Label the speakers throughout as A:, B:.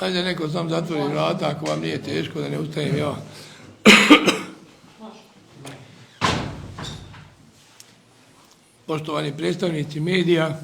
A: Ajde, neko sam zatvori vrata, ako vam nije teško, da ne ustajem ja. Poštovani predstavnici medija,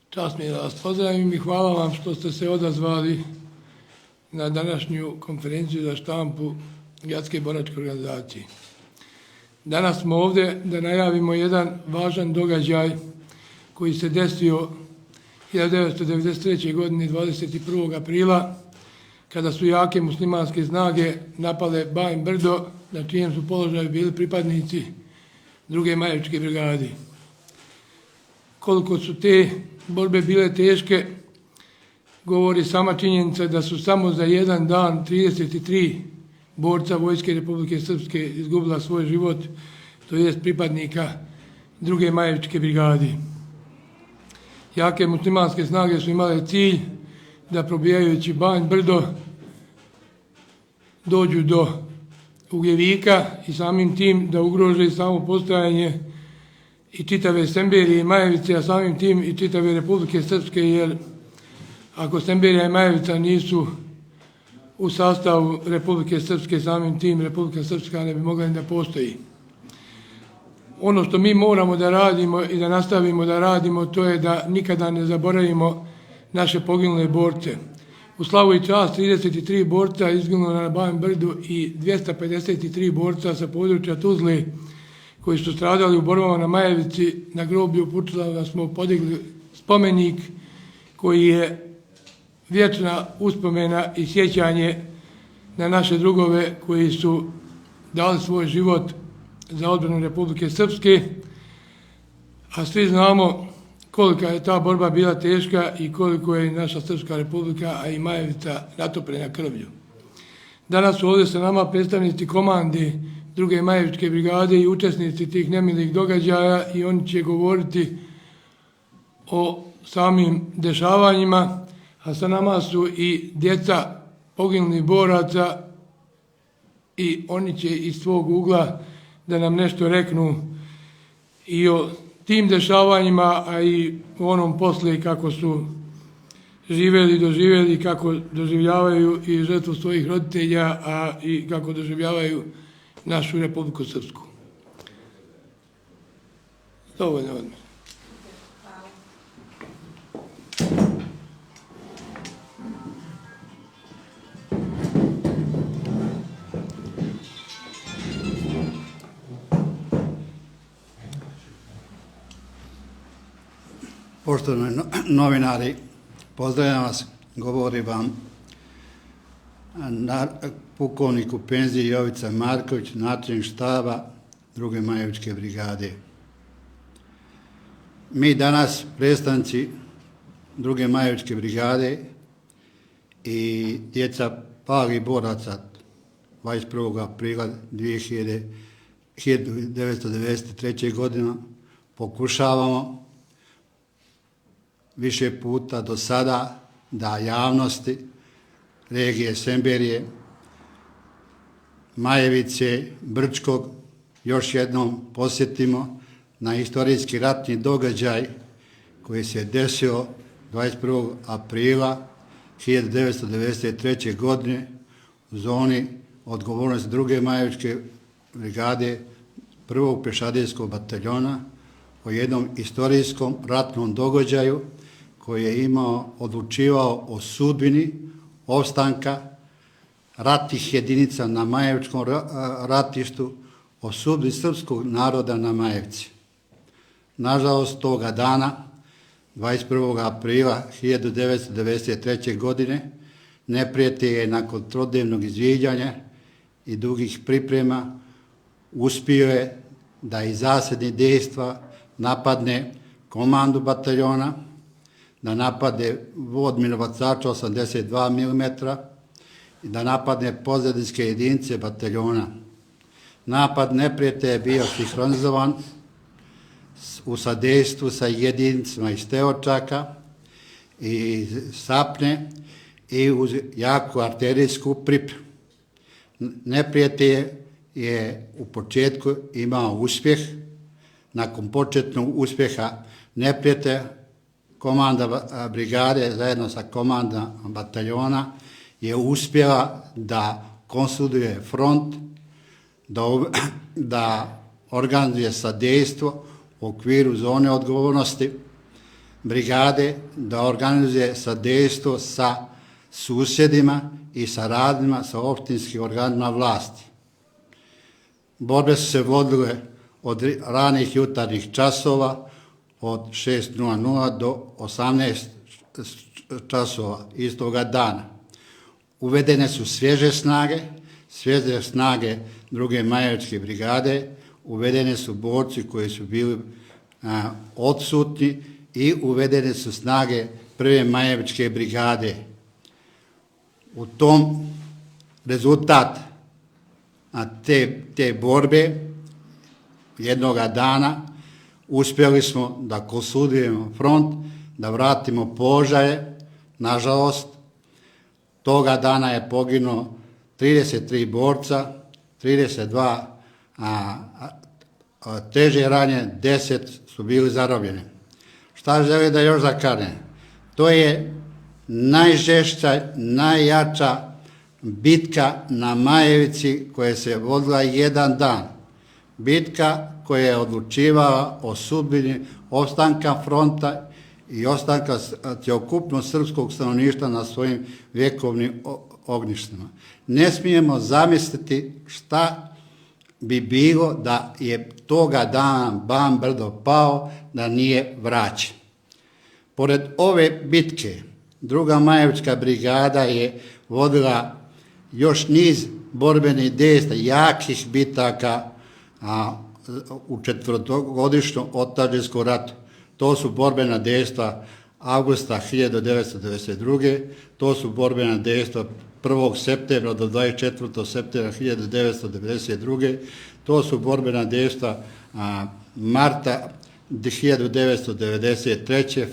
A: čast mi je da vas pozdravim i hvala vam što ste se odazvali na današnju konferenciju za štampu Gradske boračke organizacije. Danas smo ovdje da najavimo jedan važan događaj koji se desio 1993. godine 21. aprila, kada su jake muslimanske snage napale Bajin Brdo, na čijem su položaju bili pripadnici druge Majevičke brigade. Koliko su te borbe bile teške, govori sama činjenica da su samo za jedan dan 33 borca Vojske Republike Srpske izgubila svoj život, to jest pripadnika druge Majevičke brigade. Jake muslimanske snage su imale cilj da probijajući Bajin Brdo dođu do Ugljevika i samim tim da ugrože samo postojanje i čitave Semberije i Majevice, a samim tim i čitave Republike Srpske, jer ako Semberija i Majevica nisu u sastavu Republike Srpske, samim tim Republika Srpska ne bi mogla ni da postoji. Ono što mi moramo da radimo i da nastavimo da radimo, to je da nikada ne zaboravimo naše poginule borce. U slavu i čast 33 borca izginulo na Bajin Brdu i 253 borca sa područja Tuzle koji su stradali u borbama na Majevici. Na groblju u Pučlava smo podigli spomenik koji je vječna uspomena i sjećanje na naše drugove koji su dali svoj život za odbranu Republike Srpske, a svi znamo kolika je ta borba bila teška i koliko je naša Srpska republika, a i Majevica, natopljena krvlju. Danas su ovdje sa nama predstavnici komande druge Majevičke brigade i učesnici tih nemilih događaja i oni će govoriti o samim dešavanjima, a sa nama su i djeca poginulih boraca i oni će iz svog ugla da nam nešto reknu i o tim dešavanjima, a i u onom posle kako su živjeli, doživjeli, kako doživljavaju i žrtvu svojih roditelja, a i kako doživljavaju našu Republiku Srpsku. Dovoljno od mene.
B: Poštovani novinari, pozdravljam vas, govori vam pukovnik u penziji Jovica Marković, načelnik štaba druge Majevičke brigade. Mi danas, predstavnici druge Majevičke brigade i djeca palih boraca 21. aprila 1993. godine, pokušavamo više puta do sada da javnosti regije Semberije, Majevice, Brčkog još jednom posjetimo na istorijski ratni događaj koji se desio 21. aprila 1993. godine u zoni odgovornosti druge Majevičke brigade prvog pešadijskog bataljona o jednom istorijskom ratnom događaju koji je odlučivao o sudbini opstanka ratnih jedinica na Majevičkom ratištu, o sudbini srpskog naroda na Majevci. Nažalost, toga dana, 21. aprila 1993. godine, neprijatelj je nakon trodnevnog izviđanja i dugih priprema uspio je da iz zasednih dejstva napadne komandu bataljona, da napadne vod minobacača 82 mm i da napadne pozadinske jedinice bataljona. Napad neprijatelja je bio sinhronizovan u sadejstvu sa jedinicama iz Teočaka i Sapne i uz jaku arterijsku pripremu. Neprijatelj je u početku imao uspjeh. Nakon početnog uspjeha neprijatelja komanda brigade zajedno sa komanda bataljona je uspjela da konsoliduje front, da organizuje sadejstvo u okviru zone odgovornosti brigade, da organizuje sadejstvo sa susjedima i saradnjima sa opštinskim organima vlasti. Borbe su se vodile od ranih jutarnjih časova, od 6:00 do 18 časova istoga dana. Uvedene su svježe snage druge Majevičke brigade, uvedene su borci koji su bili odsutni i uvedene su snage prve Majevičke brigade. U tom rezultat te borbe jednoga dana uspjeli smo da konsolidiramo front, da vratimo položaje. Nažalost, toga dana je poginulo 33 borca, 32 teže ranjeni, 10 su bili zarobljeni. Šta želim da još zakažem? To je najžešća, najjača bitka na Majevici koja se vodila jedan dan. Bitka koja je odlučivala o sudbini opstanka fronta i ostanka cjelokupnog srpskog stanovništva na svojim vjekovnim ognjištima. Ne smijemo zamisliti šta bi bilo da je toga dana Ban Brdo pao, da nije vraćen. Pored ove bitke, druga Majevička brigada je vodila još niz borbenih dejstva, jakih bitaka u četvrtogodišnjem otadžbinskog ratu. To su borbena dejstva avgusta 1992. To su borbena dejstva 1. septembra do 24. septembra 1992. To su borbena dejstva marta 1993.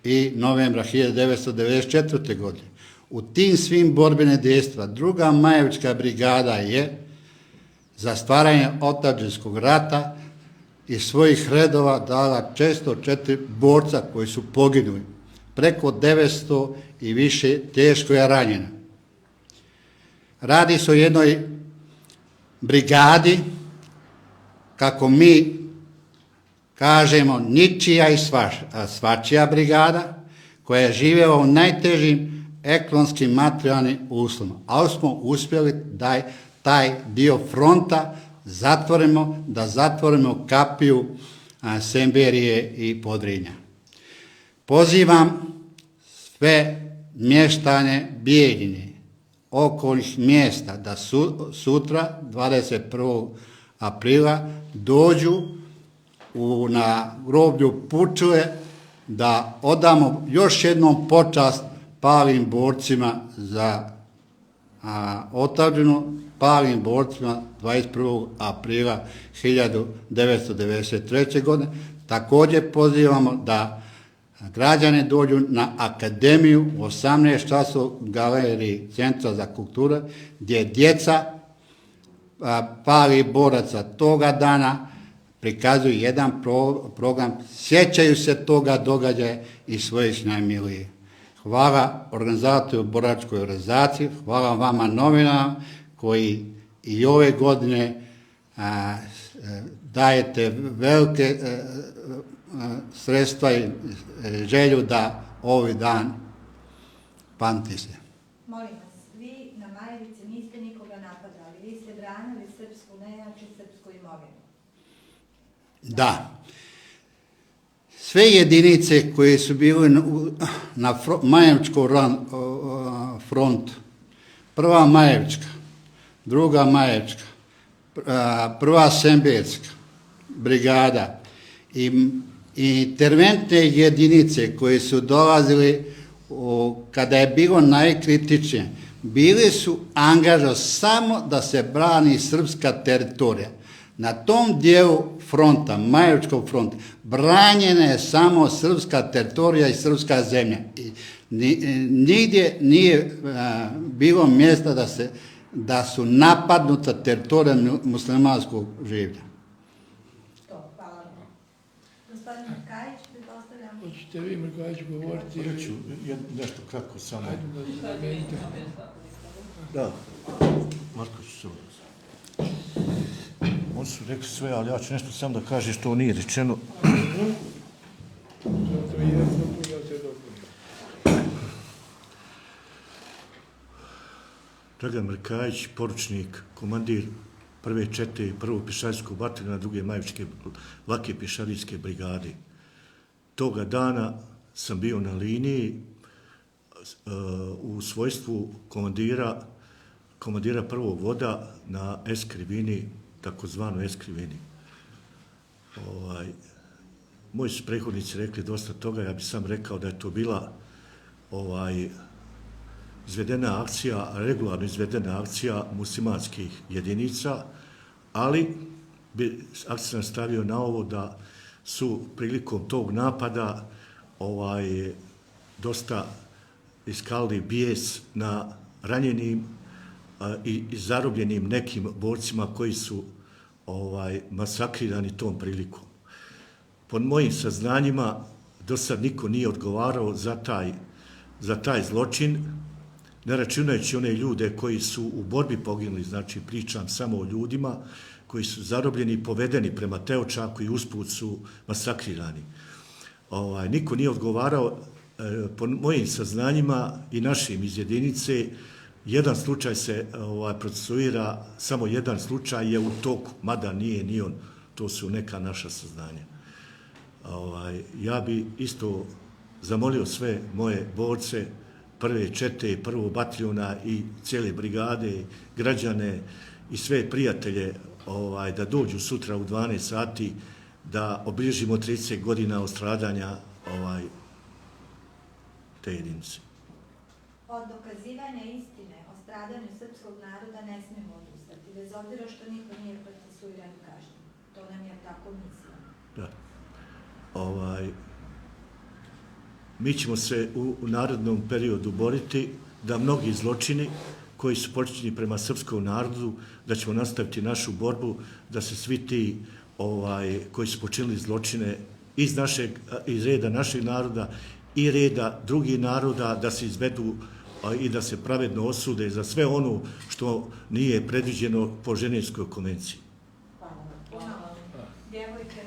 B: i novembra 1994. godine. U tim svim borbene dejstva druga Majevička brigada je za stvaranje otadžbinskog rata iz svojih redova dala 604 borca koji su poginuli. Preko 900 i više teško je ranjeno. Radi se o jednoj brigadi, kako mi kažemo, ničija i svačija brigada, koja je živjela u najtežim ekonomskim materijalnim uslovima. Ali smo uspjeli da taj dio fronta zatvorimo kapiju Semberije i Podrinja. Pozivam sve mještane Bijeljine, okolnih mjesta, da sutra, 21. aprila, dođu na groblju Pučule da odamo još jednom počast palim borcima za otadžbinu, palim borcima 21. aprila 1993. godine. Također pozivamo da građane dođu na akademiju u 18 časova u galeriji Centra za kulturu, gdje djeca palih boraca toga dana prikazuju jedan program, sjećaju se toga događaja i svojih najmilijih. Hvala organizatoru boračkoj organizaciji, hvala vama novinama koji i ove godine dajete velike sredstva i želju da ovaj dan pamti se.
C: Molim vas, vi na Majevici niste nikoga napadali, vi ste branili srpsku nejač i srpsku imovinu.
B: Da. Sve jedinice koje su bile na Majevičkom frontu, prva Majevička, druga Majevička, prva Semberska brigada i interventne jedinice koje su dolazili kada je bilo najkritičnije, bili su angažovani samo da se brani srpska teritorija. Na tom dijelu fronta, Majevičkog fronta, branjena je samo srpska teritorija i srpska zemlja. Nigdje nije bilo mjesta da su napadnuta teritorija muslimanskog življa.
C: Hvala. Gospodin Kajić, pretpostavljam.
A: Hoćete vi, Mrković, govoriti?
D: Reću nešto kratko samo.
A: Ajde da zamenite.
D: Da, Marković se oni su rekli sve, ali ja ću nešto samo da kažem što nije rečeno.
A: Zato je dopunio se dopunio.
D: Dragan Mrkajić, poručnik, komandir prve čete, prvog pješadijskog bataljona, druge Majevičke lake pješadijske brigade. Toga dana sam bio na liniji u svojstvu komandira prvog voda na Eskrivini, takozvanoj Eskrivini. Moji su prethodnici rekli dosta toga, ja bih sam rekao da je to bila izvedena akcija, regularno izvedena akcija muslimanskih jedinica, ali bi akcent stavio na ovo da su prilikom tog napada dosta iskalili bijes na ranjenim i zarobljenim nekim borcima koji su masakrirani tom prilikom. Po mojim saznanjima, do sad niko nije odgovarao za taj zločin, ne računajući one ljude koji su u borbi poginuli, znači pričam samo o ljudima koji su zarobljeni i povedeni prema Teočaku i usput su masakrirani. Niko nije odgovarao, po mojim saznanjima i našim iz jedinice, jedan slučaj se procesuira, samo jedan slučaj je u toku, mada nije ni on, to su neka naša saznanja. Ja bi isto zamolio sve moje borce, prve čete, prvog bataljona i cijele brigade, građane i sve prijatelje da dođu sutra u 12 sati da obilježimo 30 godina od stradanja te jedinice.
C: Od dokazivanja istine o stradanju srpskog naroda ne smemo odustati, bez obzira što niko nije procesuiran i kažnjen. To nam je tako misleno.
D: Da. Mi ćemo se u narednom periodu boriti da mnogi zločini koji su počinjeni prema srpskom narodu, da ćemo nastaviti našu borbu, da se svi ti koji su počinili zločine iz reda našeg naroda i reda drugih naroda, da se izvedu i da se pravedno osude za sve ono što nije predviđeno po Ženevskoj konvenciji.
C: Hvala. Djevojke.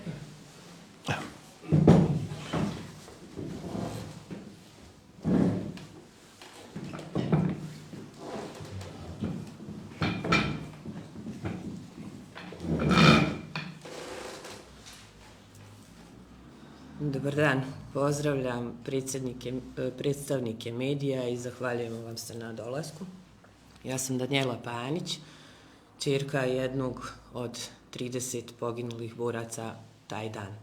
E: Dobar dan, pozdravljam predstavnike medija i zahvaljujem vam se na dolasku. Ja sam Danijela Panić, ćerka jednog od 30 poginulih boraca taj dan.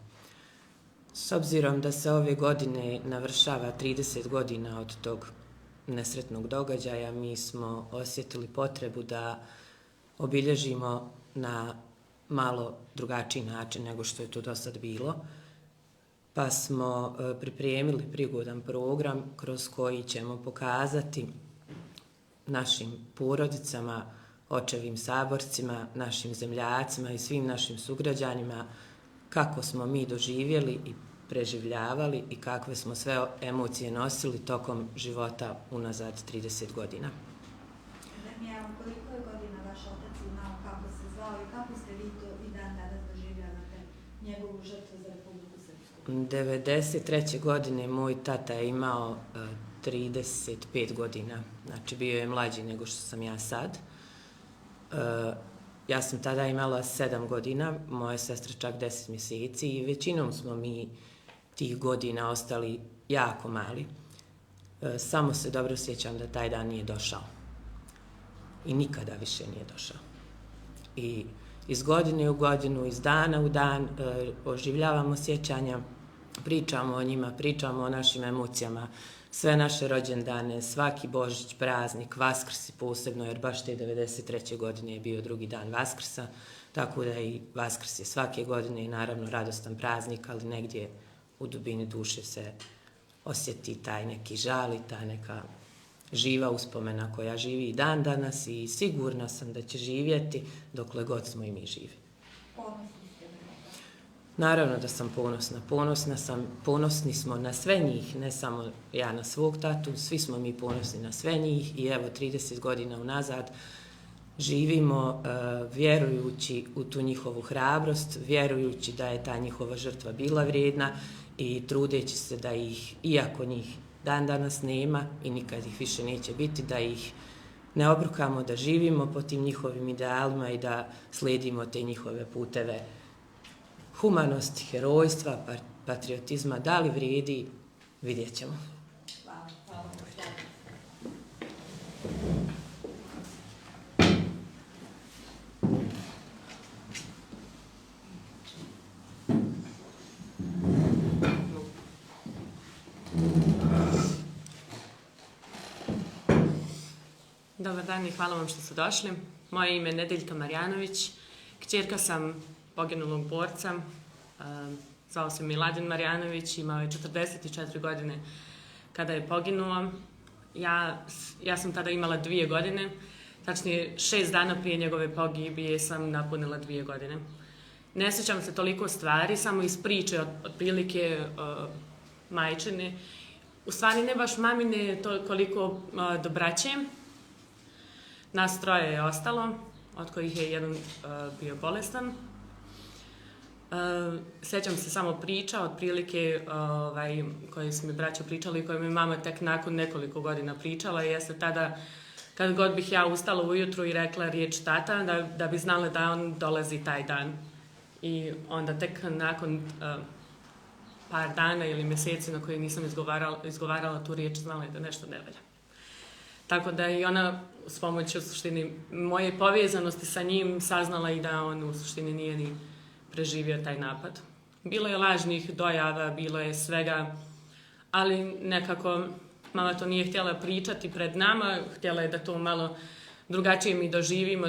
E: S obzirom da se ove godine navršava 30 godina od tog nesretnog događaja, mi smo osjetili potrebu da obilježimo na malo drugačiji način nego što je to do sad bilo. Pa smo pripremili prigodan program kroz koji ćemo pokazati našim porodicama, očevim saborcima, našim zemljacima i svim našim sugrađanima kako smo mi doživjeli i preživljavali i kakve smo sve emocije nosili tokom života unazad 30 godina.
C: Damijela, koliko je godina vaš otac imao, kako se zvao i kako ste vi to i dan danas doživljavate njegovu žrtvu za Republiku Srpsku?
E: 1993. godine moj tata je imao 35 godina, znači bio je mlađi nego što sam ja sad. Ja sam tada imala 7 godina, moja sestra čak 10 mjeseci i većinom smo mi tih godina ostali jako mali. Samo se dobro sjećam da taj dan nije došao. I nikada više nije došao. I iz godine u godinu, iz dana u dan oživljavamo sjećanja, pričamo o njima, pričamo o našim emocijama, sve naše rođendane, svaki Božić, praznik, Vaskrsi posebno, jer baš te 1993. godine je bio drugi dan Vaskrsa, tako da i Vaskrs je svake godine i naravno radostan praznik, ali negdje u dubini duše se osjeti taj neki žal i ta neka živa uspomena koja živi i dan danas i sigurna sam da će živjeti dokle god smo i mi živi.
C: Ponosni ste na to?
E: Naravno da sam ponosna. Ponosni smo na sve njih, ne samo ja na svog tatu, svi smo mi ponosni na sve njih i evo 30 godina unazad živimo vjerujući u tu njihovu hrabrost, vjerujući da je ta njihova žrtva bila vrijedna i trudeći se da ih, iako njih dan danas nema i nikad ih više neće biti, da ih ne obrukamo, da živimo po tim njihovim idealima i da slijedimo te njihove puteve humanosti, herojstva, patriotizma. Da li vrijedi, vidjet ćemo.
C: Hvala.
F: Dobar dan i hvala vam što ste došli. Moje ime je Nedeljka Marjanović, kćerka sam poginulog borca. Zvao se Miladin Marjanović, imao je 44 godine kada je poginuo. Ja sam tada imala 2 godine, tačnije 6 dana prije njegove pogibije sam napunila 2 godine. Ne sjećam se toliko stvari, samo iz priče otprilike majčine. U stvari ne baš mamine, to koliko do braće. Nas 3 je ostalo, od kojih je jedan bio bolestan. Sjećam se samo priča, otprilike koje su mi braća pričali i koje mi mama tek nakon nekoliko godina pričala. Jeste tada, kad god bih ja ustala ujutru i rekla riječ tata, da bi znala da on dolazi taj dan. I onda tek nakon par dana ili mjeseci na koje nisam izgovarala tu riječ, znala je da nešto ne valja. Tako da i ona s pomoću u suštini moje povezanosti sa njim saznala i da on u suštini nije ni preživio taj napad. Bilo je lažnih dojava, bilo je svega, ali nekako mama to nije htjela pričati pred nama, htjela je da to malo drugačije mi doživimo,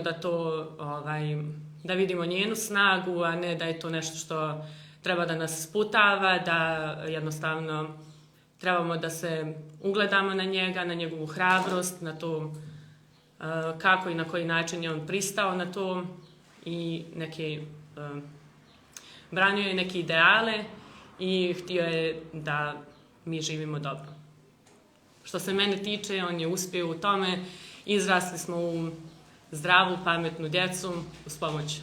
F: da vidimo njenu snagu, a ne da je to nešto što treba da nas sputava, da jednostavno trebamo da se ugledamo na njega, na njegovu hrabrost, na to kako i na koji način je on pristao na to i branio je neke ideale i htio je da mi živimo dobro. Što se mene tiče, on je uspio u tome. Izrasli smo u zdravu, pametnu djecu uz pomoć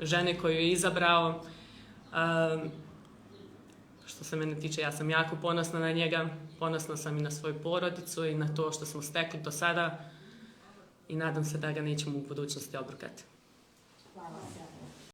F: žene koju je izabrao. Što se mene tiče, ja sam jako ponosna na njega. Ponosna sam i na svoju porodicu i na to što smo stekli do sada i nadam se da ga nećemo u budućnosti obrukati.
C: Hvala.